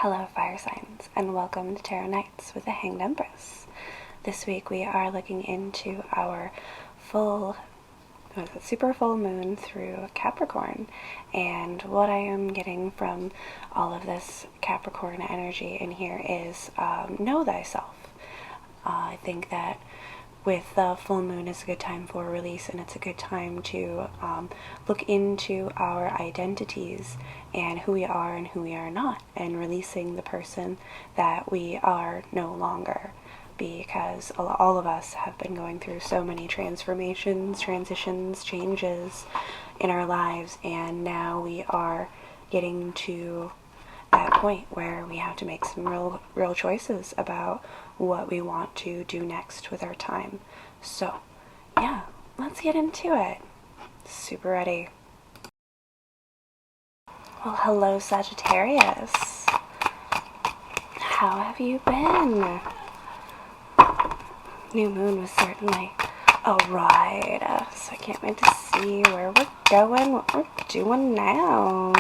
Hello fire signs, and welcome to Tarot Nights with the Hanged Empress. This week we are looking into our super full moon through Capricorn, and what I am getting from all of this Capricorn energy in here is know thyself. I think that with the full moon, it's a good time for release, and it's a good time to look into our identities and who we are and who we are not, and releasing the person that we are no longer, because all of us have been going through so many transformations, transitions, changes in our lives, and now we are getting to that point where we have to make some real choices about what we want to do next with our time. So yeah, let's get into it. Super ready. Well, hello Sagittarius, how have you been? New moon was certainly a ride, so I can't wait to see where we're going, what we're doing now.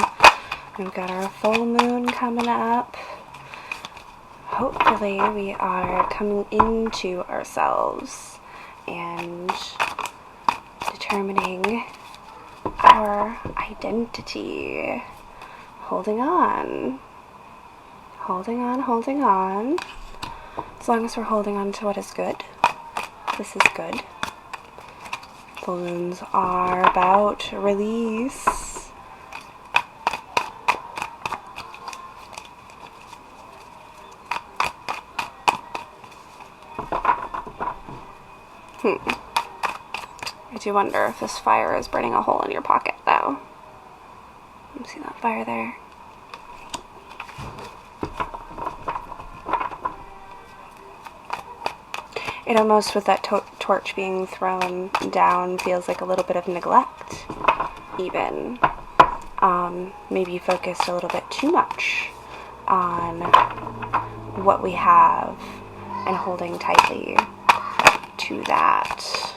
We've got our full moon coming up. Hopefully we are coming into ourselves and determining our identity. Holding on. Holding on, holding on. As long as we're holding on to what is good, this is good. Full moons are about release. I do wonder if this fire is burning a hole in your pocket, though. You see that fire there? It almost, with that torch being thrown down, feels like a little bit of neglect, even. Maybe you focused a little bit too much on what we have and holding tightly to that.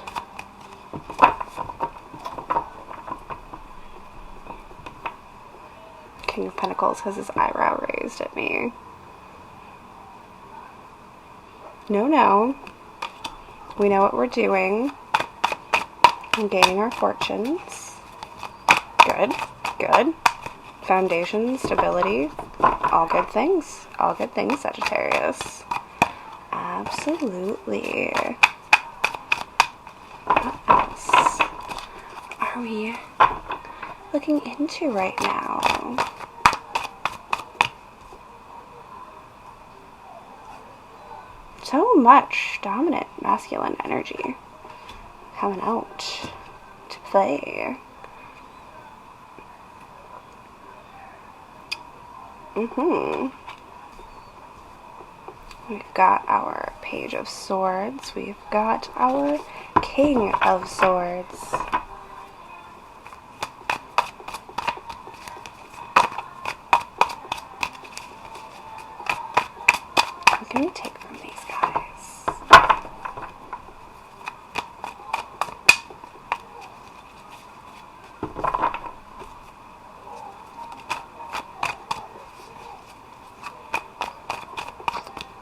King of Pentacles has his eyebrow raised at me. No. We know what we're doing. We're gaining our fortunes. Good. Foundation, stability, all good things. All good things, Sagittarius. Absolutely. What else are we looking into right now? So much dominant masculine energy coming out to play. We've got our Page of Swords. We've got our King of Swords. What can we take from these guys?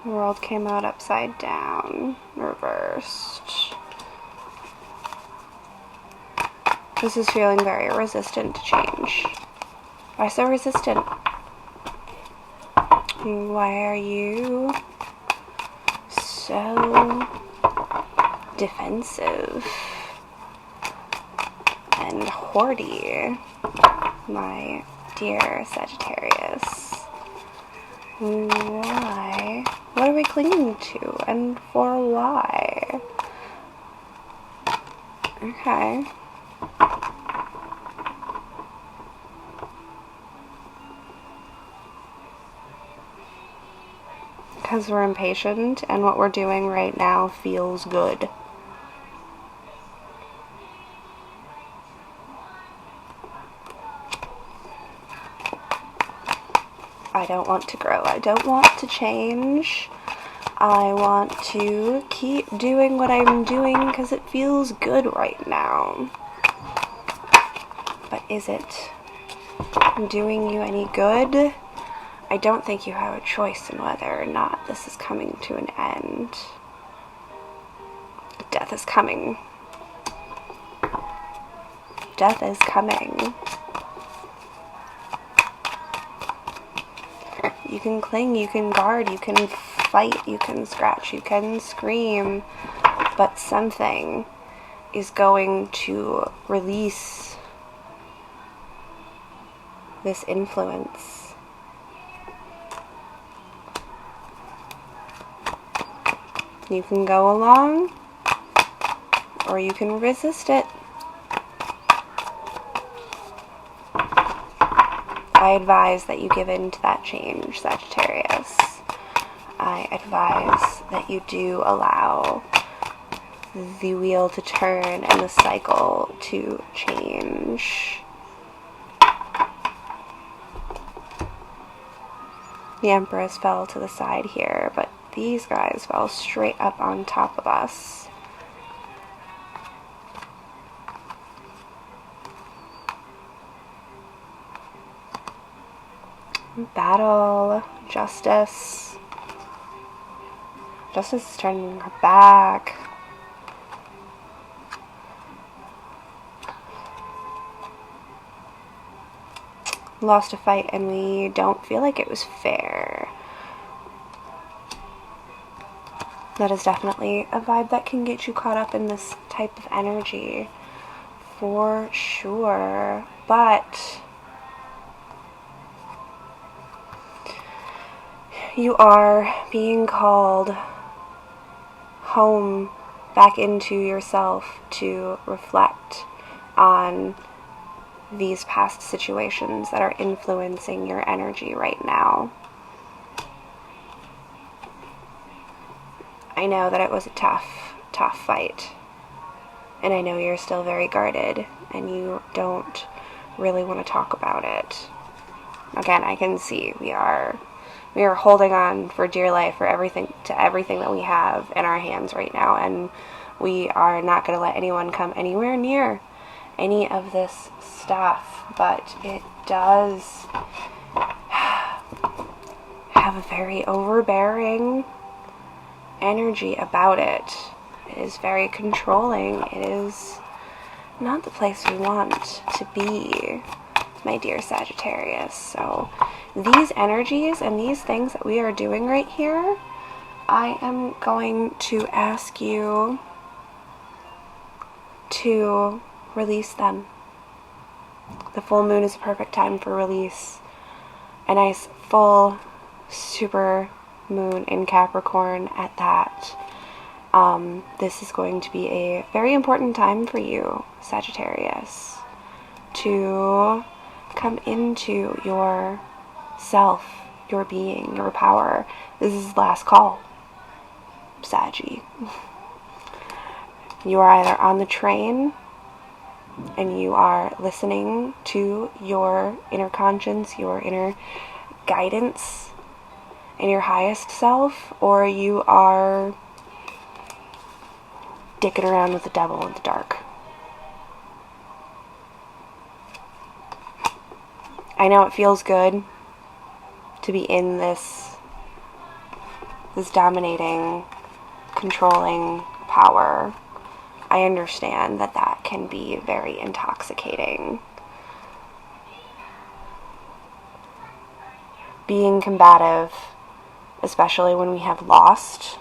The world came out upside down, reversed. This is feeling very resistant to change. Why so resistant? Why are you so defensive and hoardy, my dear Sagittarius? Why? What are we clinging to, and for why? Okay. Because we're impatient, and what we're doing right now feels good. I don't want to grow. I don't want to change. I want to keep doing what I'm doing because it feels good right now. But is it doing you any good? I don't think you have a choice in whether or not this is coming to an end. Death is coming. Death is coming. You can cling, you can guard, you can fight, you can scratch, you can scream, but something is going to release this influence. You can go along, or you can resist it. I advise that you give in to that change, Sagittarius. I advise that you do allow the wheel to turn and the cycle to change. The Empress fell to the side here, but these guys fell straight up on top of us. Battle, Justice. Justice is turning her back. Lost a fight and we don't feel like it was fair. That is definitely a vibe that can get you caught up in this type of energy, for sure. But you are being called home, back into yourself, to reflect on these past situations that are influencing your energy right now. I know that it was a tough fight, and I know you're still very guarded and you don't really want to talk about it. Again, I can see we are holding on for dear life for everything that we have in our hands right now, and we are not going to let anyone come anywhere near any of this stuff. But it does have a very overbearing energy about it. It is very controlling. It is not the place we want to be, my dear Sagittarius. So these energies and these things that we are doing right here, I am going to ask you to release them. The full moon is a perfect time for release. A nice full super moon in Capricorn at that. This is going to be a very important time for you, Sagittarius, to come into your self, your being, your power. This is last call, Saggy. You are either on the train and you are listening to your inner conscience, your inner guidance, and your highest self, or you are dicking around with the devil in the dark. I know it feels good to be in this dominating, controlling power. I understand that that can be very intoxicating. Being combative, especially when we have lost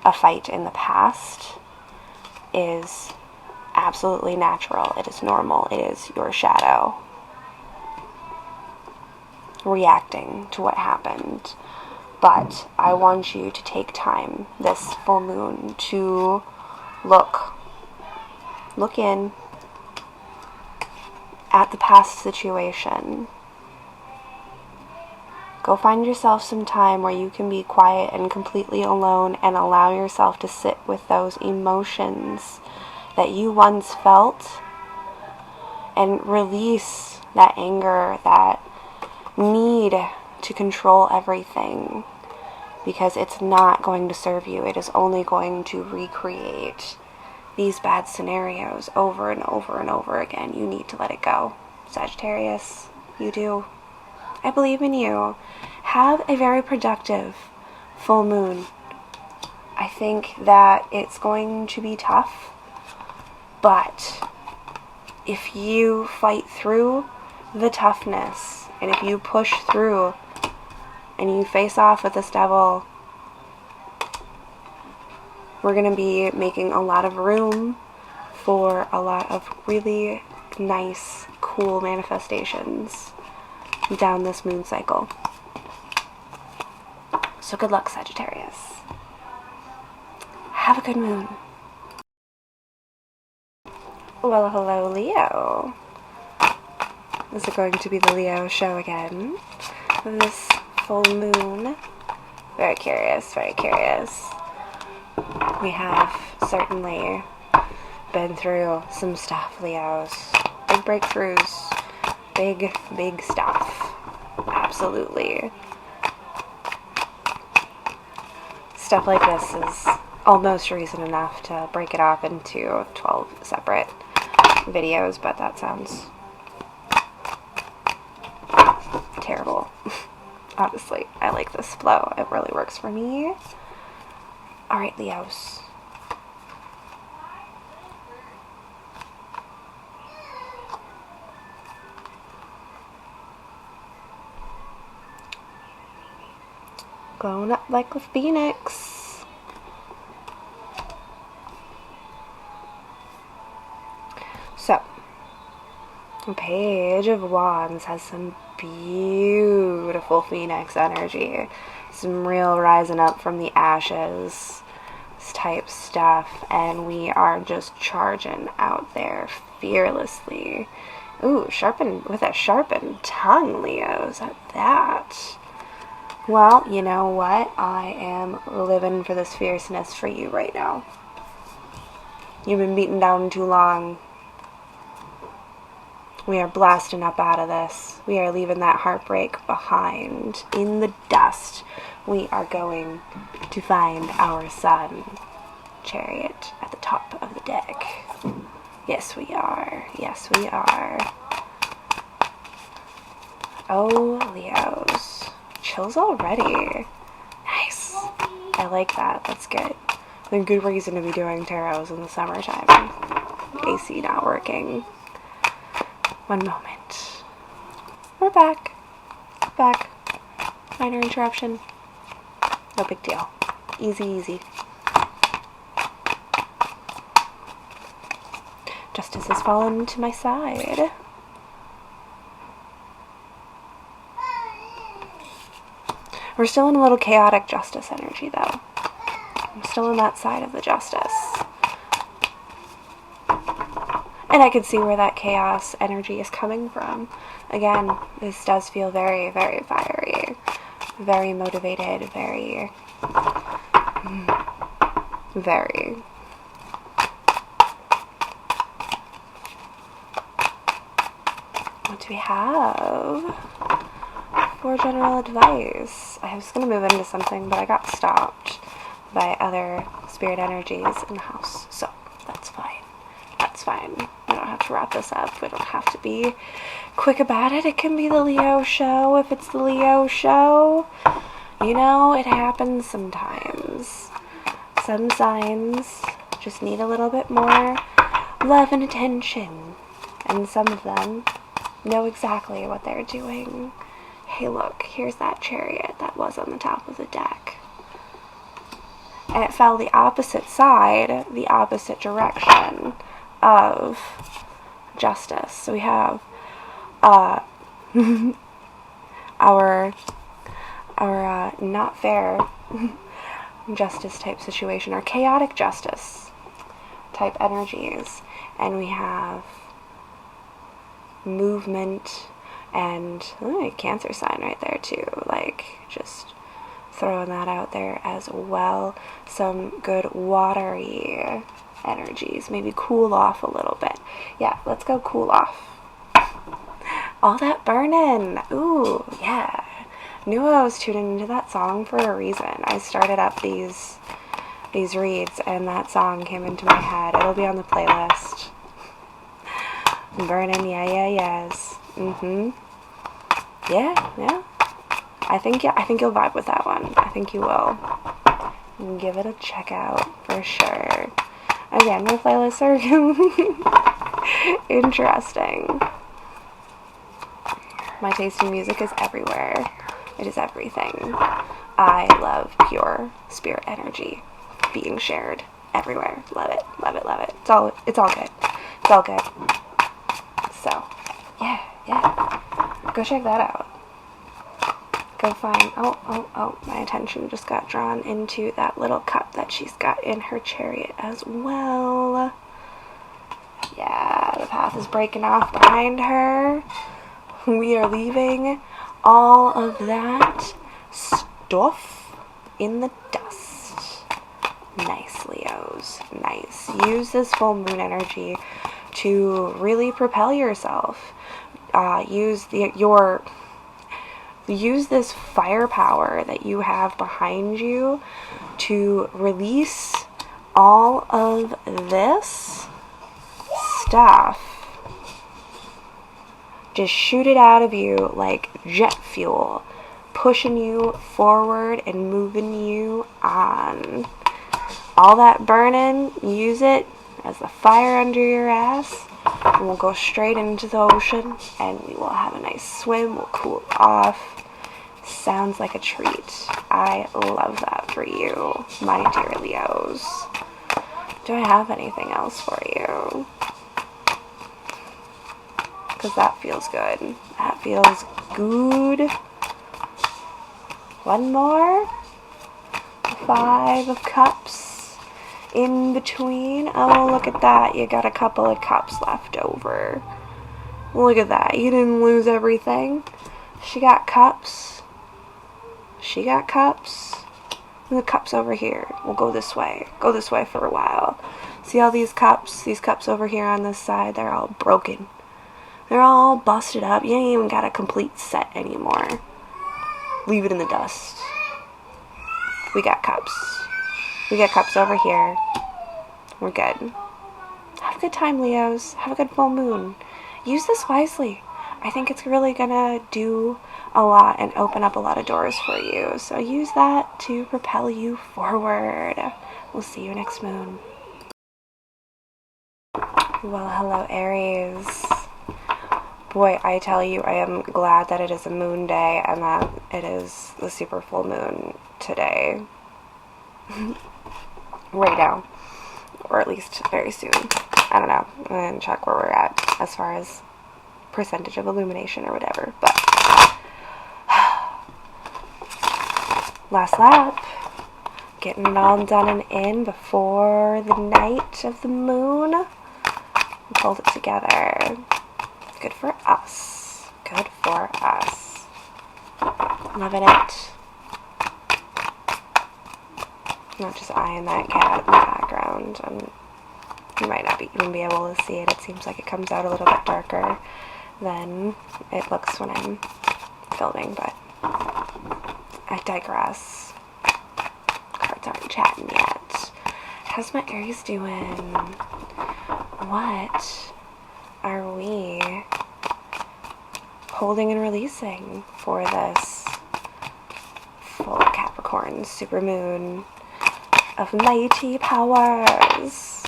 a fight in the past, is absolutely natural. It is normal. It is your shadow reacting to what happened. But I want you to take time this full moon to look in at the past situation. Go find yourself some time where you can be quiet and completely alone and allow yourself to sit with those emotions that you once felt and release that anger, that need to control everything, because it's not going to serve you. It is only going to recreate these bad scenarios over and over and over again. You need to let it go, Sagittarius. You do. I believe in you. Have a very productive full moon. I think that it's going to be tough, but if you fight through the toughness, and if you push through and you face off with this devil, we're going to be making a lot of room for a lot of really nice, cool manifestations down this moon cycle. So good luck, Sagittarius. Have a good moon. Well, hello, Leo. Is it going to be the Leo show again? This full moon. Very curious, very curious. We have certainly been through some stuff, Leos. Big breakthroughs. Big, big stuff. Absolutely. Stuff like this is almost reason enough to break it off into 12 separate videos, but that sounds terrible. Honestly, I like this flow. It really works for me. Alright, Leos. Glowing up like a phoenix. So, the Page of Wands has some beautiful phoenix energy. Some real rising up from the ashes type stuff. And we are just charging out there fearlessly. Ooh, with a sharpened tongue, Leos, at that. Well, you know what? I am living for this fierceness for you right now. You've been beaten down too long. We are blasting up out of this. We are leaving that heartbreak behind. In the dust, we are going to find our sun. Chariot at the top of the deck. Yes, we are. Yes, we are. Oh, Leos. Chills already. Nice. I like that. That's good. A good reason to be doing tarots in the summertime. AC not working. One moment. We're back. Back. Minor interruption. No big deal. Easy, easy. Justice has fallen to my side. We're still in a little chaotic justice energy, though. I'm still on that side of the justice. And I can see where that chaos energy is coming from. Again, this does feel very, very fiery. Very motivated, very... What do we have? For general advice. I was going to move into something, but I got stopped by other spirit energies in the house. So, that's fine. That's fine. We don't have to wrap this up. We don't have to be quick about it. It can be the Leo show if it's the Leo show. You know, it happens sometimes. Some signs just need a little bit more love and attention. And some of them know exactly what they're doing. Hey, look, here's that chariot that was on the top of the deck. And it fell the opposite side, the opposite direction of justice. So we have our not fair justice type situation, our chaotic justice type energies. And we have movement and a Cancer sign right there too, like just throwing that out there as well. Some good watery energies, maybe cool off a little bit. Yeah, let's go cool off. All that burning. Ooh, yeah. Knew I was tuning into that song for a reason. I started up these reads and that song came into my head. It'll be on the playlist. Burning, yeah, yes. Yeah. I think you'll vibe with that one. I think you will. Give it a check out for sure. Again, my playlists are interesting. My taste in music is everywhere. It is everything. I love pure spirit energy being shared everywhere. Love it. It's all good. It's all good. So, yeah. Go check that out. Go find, oh, my attention just got drawn into that little cup that she's got in her chariot as well. Yeah, the path is breaking off behind her. We are leaving all of that stuff in the dust. Nice, Leos. Nice. Use this full moon energy to really propel yourself. Use this firepower that you have behind you to release all of this stuff. Just shoot it out of you like jet fuel, pushing you forward and moving you on. All that burning, use it as the fire under your ass, and we'll go straight into the ocean, and we will have a nice swim. We'll cool off. Sounds like a treat. I love that for you, my dear Leos. Do I have anything else for you? Because that feels good. That feels good. One more. 5 of Cups in between. Oh, look at that. You got a couple of cups left over. Look at that. You didn't lose everything. She got cups. She got cups. And the cups over here. We'll go this way. Go this way for a while. See all these cups? These cups over here on this side, they're all broken. They're all busted up. You ain't even got a complete set anymore. Leave it in the dust. We got cups. We got cups over here. We're good. Have a good time, Leos. Have a good full moon. Use this wisely. I think it's really gonna do a lot and open up a lot of doors for you. So use that to propel you forward. We'll see you next moon. Well, hello, Aries. Boy, I tell you, I am glad that it is a moon day and that it is the super full moon today. Right now. Or at least very soon. I don't know. I'm going to check where we're at as far as percentage of illumination or whatever. But last lap. Getting it all done and in before the night of the moon. We pulled it together. Good for us. Good for us. Loving it. Not just eyeing that cat in the background. You might not even be able to see it. It seems like it comes out a little bit darker than it looks when I'm filming, but I digress. Cards aren't chatting yet. How's my Aries doing? What are we holding and releasing for this full Capricorn supermoon of mighty powers?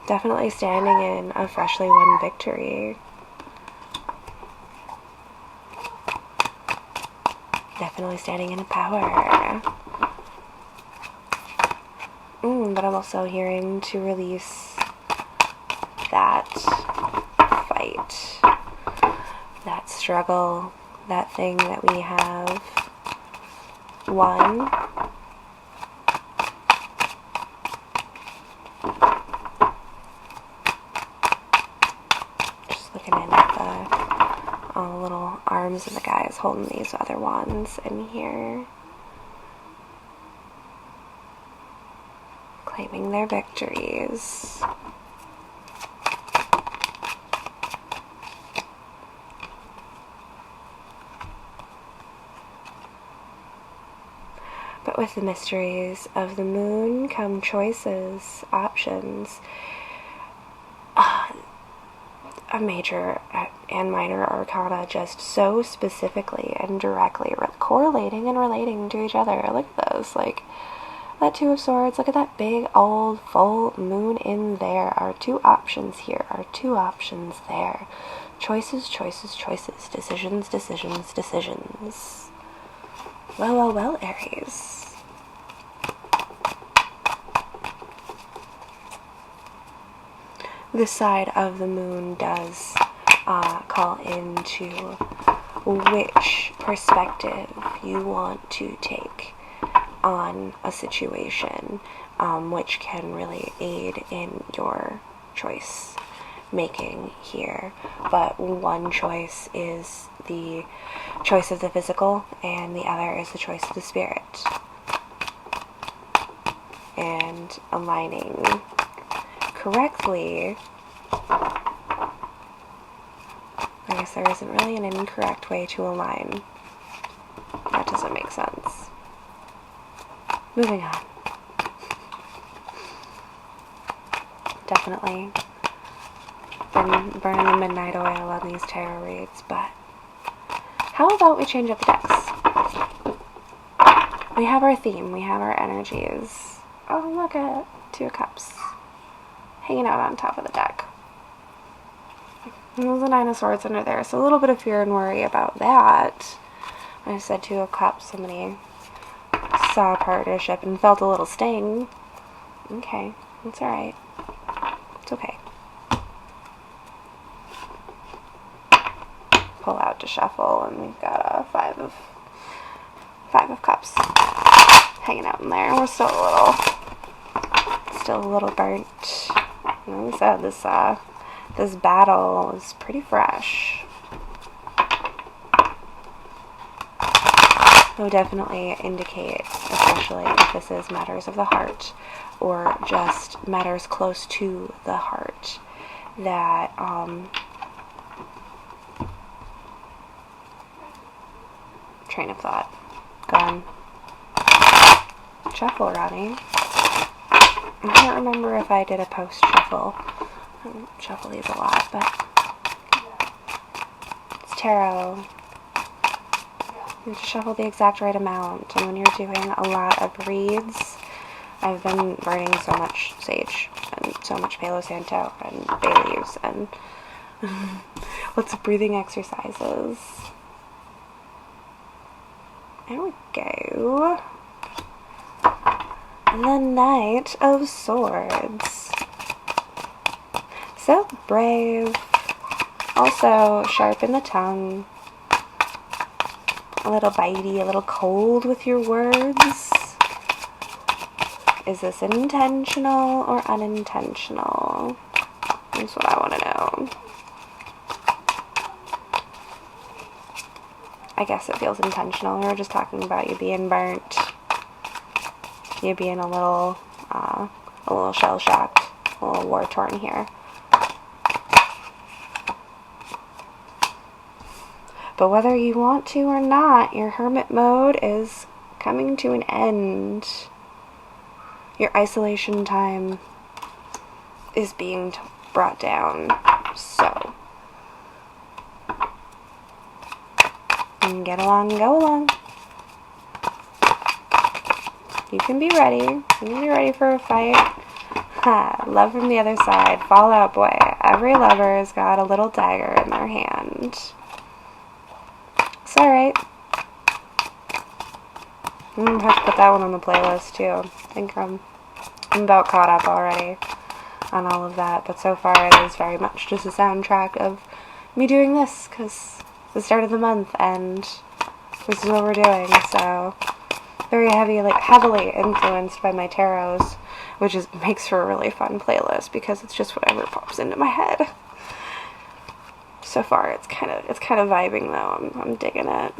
Definitely standing in a freshly won victory. Definitely standing in a power. But I'm also hearing to release that fight, that struggle, that thing that we have won. Just looking in at all the little arms of the guys holding these other wands in here. Claiming their victories. But with the mysteries of the moon come choices, options. a major and minor arcana just so specifically and directly correlating and relating to each other. Look at those, like that Two of Swords, look at that big old full moon in there. Our two options here, our two options there. Choices, choices, choices. Decisions, decisions, decisions. Well, well, well, Aries. This side of the moon does call into which perspective you want to take on a situation, which can really aid in your choice making here. But one choice is the choice of the physical, and the other is the choice of the spirit. And aligning correctly, I guess there isn't really an incorrect way to align. That doesn't make sense. Moving on. Definitely been burning the midnight oil on these tarot reads, but how about we change up the decks? We have our theme, we have our energies. Oh, look at Two of Cups hanging out on top of the deck. There's a Nine of Swords under there, so a little bit of fear and worry about that. I said Two of Cups, somebody saw a partnership and felt a little sting. Okay, that's alright. It's okay. Pull out to shuffle, and we've got a Five of Cups hanging out in there. We're still a little burnt. Like I said, this battle is pretty fresh. It would definitely indicate, especially if this is matters of the heart or just matters close to the heart, that train of thought gone. Shuffle, Ronnie. I can't remember if I did a post shuffle. I don't shuffle these a lot, but it's tarot. You have to shuffle the exact right amount, and when you're doing a lot of reads, I've been burning so much sage and so much Palo Santo and bay leaves and lots of breathing exercises. There we go. The Knight of Swords. So brave. Also sharp in the tongue. A little bitey, a little cold with your words. Is this intentional or unintentional? That's what I want to know. I guess it feels intentional. We were just talking about you being burnt. You being a little shell-shocked, a little war-torn here. But whether you want to or not, your hermit mode is coming to an end. Your isolation time is being brought down. So, get along, go along. You can be ready. You can be ready for a fight. Ha, love from the other side. Fall Out Boy. Every lover's got a little dagger in their hand. It's alright. I'm gonna have to put that one on the playlist too. I think I'm about caught up already on all of that, but so far it is very much just a soundtrack of me doing this, because it's the start of the month and this is what we're doing, so very heavily influenced by my tarots, which makes for a really fun playlist because it's just whatever pops into my head. So far, it's kind of vibing though. I'm digging it.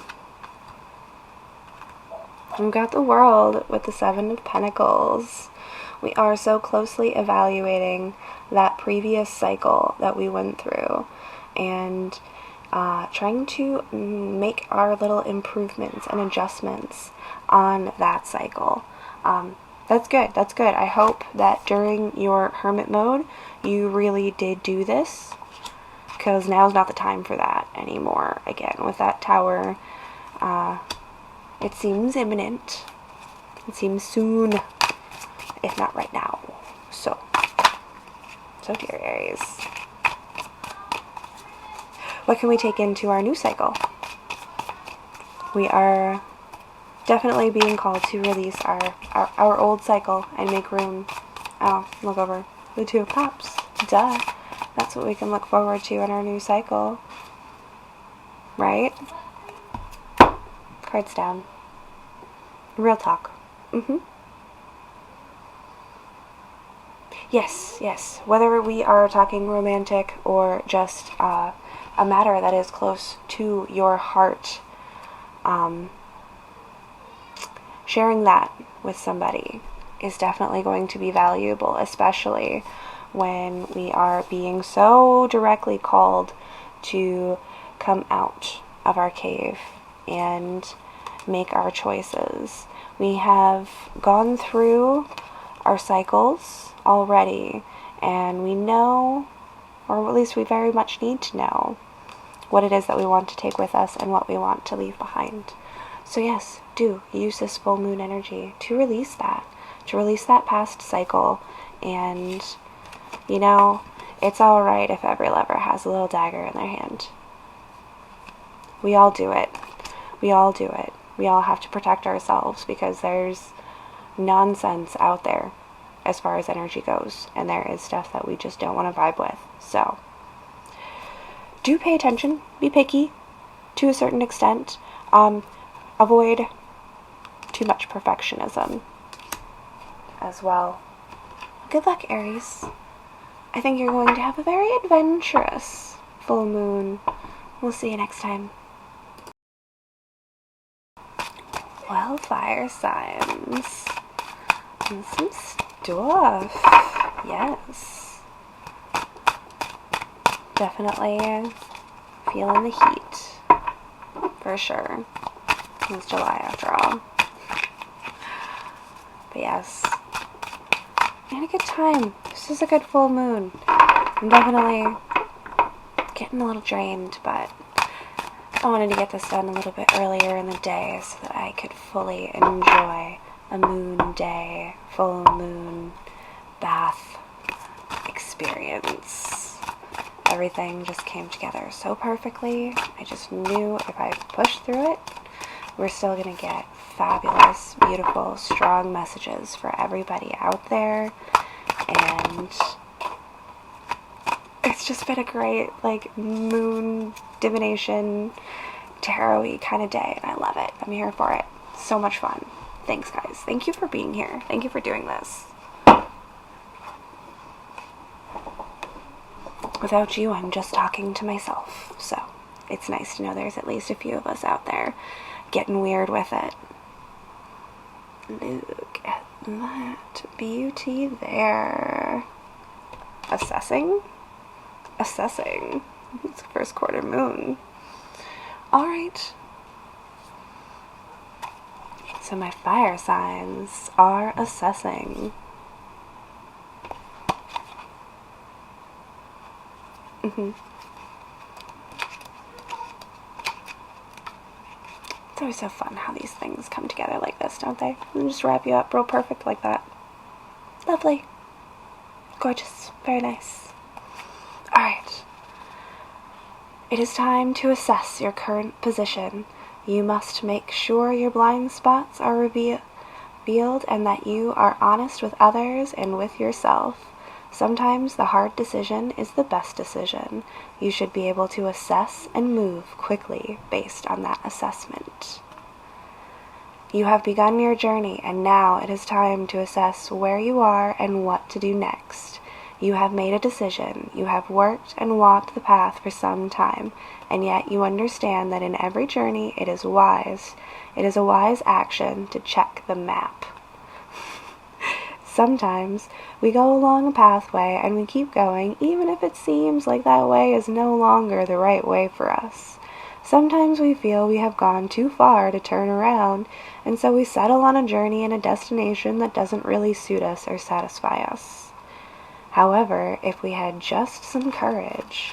We've got the World with the Seven of Pentacles. We are so closely evaluating that previous cycle that we went through, and trying to make our little improvements and adjustments on that cycle. That's good. That's good. I hope that during your hermit mode, you really did do this. because now's not the time for that anymore. Again, with that Tower, it seems imminent. It seems soon, if not right now. So dear Aries, what can we take into our new cycle? We are definitely being called to release our old cycle and make room. Oh, look over. The Two of Cups. Duh. That's what we can look forward to in our new cycle. Right? Cards down. Real talk. Yes. Whether we are talking romantic or just a matter that is close to your heart, sharing that with somebody is definitely going to be valuable, especially when we are being so directly called to come out of our cave and make our choices. We have gone through our cycles already, and we know, or at least we very much need to know, what it is that we want to take with us and what we want to leave behind. So yes, do use this full moon energy to release that past cycle. And you know, it's alright if every lover has a little dagger in their hand. We all do it. We all have to protect ourselves, because there's nonsense out there as far as energy goes, and there is stuff that we just don't want to vibe with. So do pay attention, be picky to a certain extent. Avoid too much perfectionism as well. Good luck, Aries. I think you're going to have a very adventurous full moon. We'll see you next time. Well, fire signs. And some stuff. Yes. Definitely feeling the heat. For sure. It's July after all. But yes. I had a good time. This is a good full moon. I'm definitely getting a little drained, but I wanted to get this done a little bit earlier in the day so that I could fully enjoy a moon day, full moon bath experience. Everything just came together so perfectly. I just knew if I pushed through it, we're still going to get fabulous, beautiful, strong messages for everybody out there. And it's just been a great, moon divination, tarot-y kind of day, and I love it. I'm here for it. So much fun. Thanks, guys. Thank you for being here. Thank you for doing this. Without you, I'm just talking to myself. So it's nice to know there's at least a few of us out there getting weird with it. Look at that beauty there. Assessing. It's the first quarter moon. Alright. So my fire signs are assessing. It's always so fun how these things come together like this, don't they? And just wrap you up real perfect like that. Lovely. Gorgeous. Very nice. Alright. It is time to assess your current position. You must make sure your blind spots are revealed and that you are honest with others and with yourself. Sometimes the hard decision is the best decision. You should be able to assess and move quickly based on that assessment. You have begun your journey, and now it is time to assess where you are and what to do next. You have made a decision. You have worked and walked the path for some time, and yet you understand that in every journey it is a wise action to check the map. Sometimes we go along a pathway and we keep going even if it seems like that way is no longer the right way for us. Sometimes we feel we have gone too far to turn around, and so we settle on a journey and a destination that doesn't really suit us or satisfy us. However, if we had just some courage,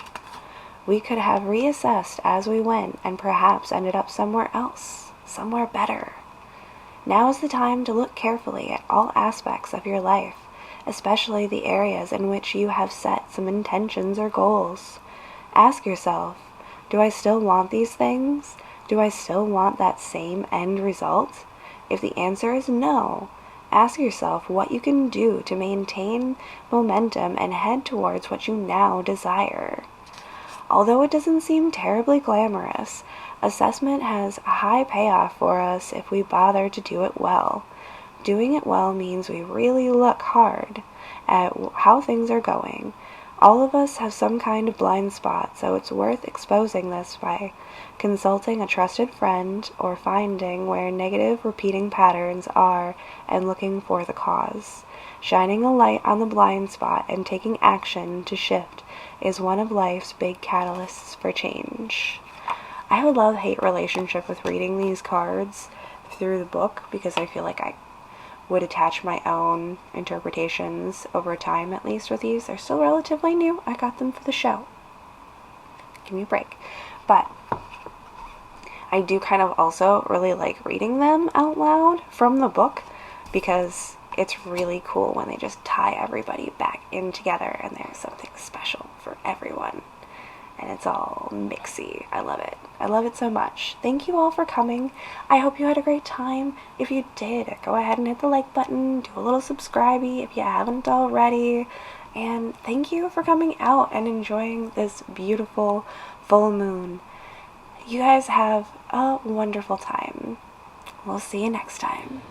We could have reassessed as we went and perhaps ended up somewhere else, somewhere better. Now is the time to look carefully at all aspects of your life, especially the areas in which you have set some intentions or goals. Ask yourself, do I still want these things? Do I still want that same end result? If the answer is no, ask yourself what you can do to maintain momentum and head towards what you now desire. Although it doesn't seem terribly glamorous, assessment has a high payoff for us if we bother to do it well. Doing it well means we really look hard at how things are going. All of us have some kind of blind spot, so it's worth exposing this by consulting a trusted friend or finding where negative repeating patterns are and looking for the cause. Shining a light on the blind spot and taking action to shift is one of life's big catalysts for change. I have a love-hate relationship with reading these cards through the book because I feel like I would attach my own interpretations over time, at least with these. They're still relatively new. I got them for the show. Give me a break. But I do kind of also really like reading them out loud from the book because it's really cool when they just tie everybody back in together and there's something special for everyone. And it's all mixy. I love it. I love it so much. Thank you all for coming. I hope you had a great time. If you did, go ahead and hit the like button. Do a little subscribey if you haven't already. And thank you for coming out and enjoying this beautiful full moon. You guys have a wonderful time. We'll see you next time.